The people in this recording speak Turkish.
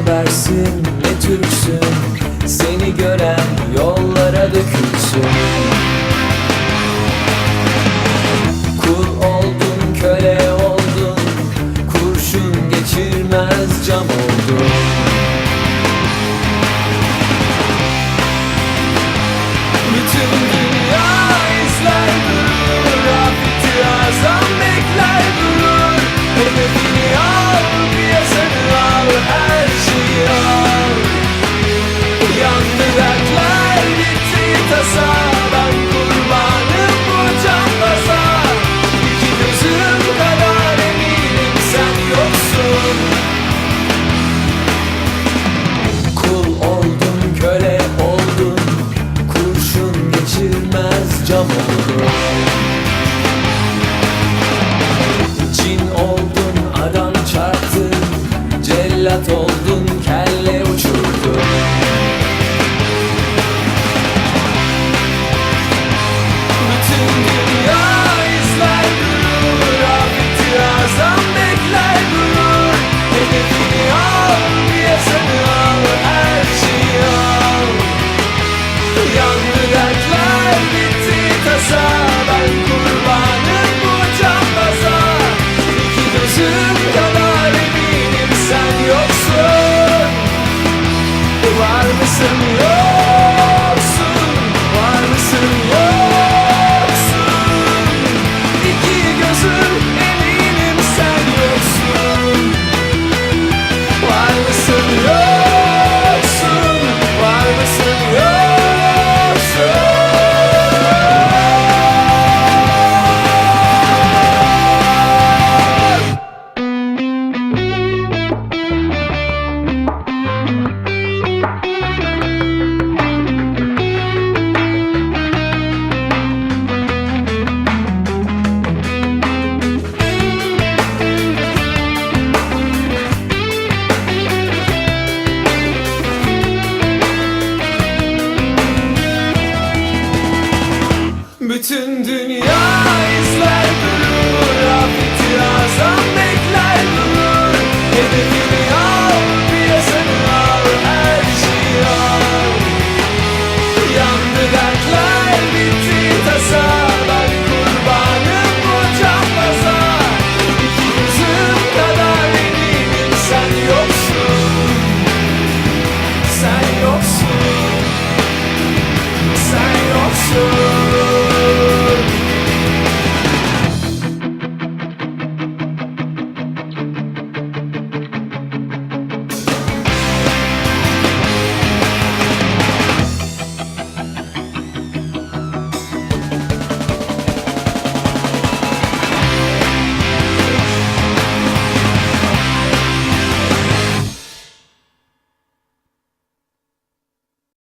habersin ne Türksün, seni gören yollara dökülsün. Kul oldun, köle oldun, kurşun geçirmez cam oldun. Bütün dünya izler durur, afeti azam bekler durur. Hedefini al, piyasanı al, her şeyi al. Yandı dertler, bitti tasa, ben kurbanım bu cambaza. İki gözüm kadar eminim sen yoksun. Kul oldun, köle oldun, kurşun geçirmez cam oldun. Cin oldun, adam çarptın, cellat oldun.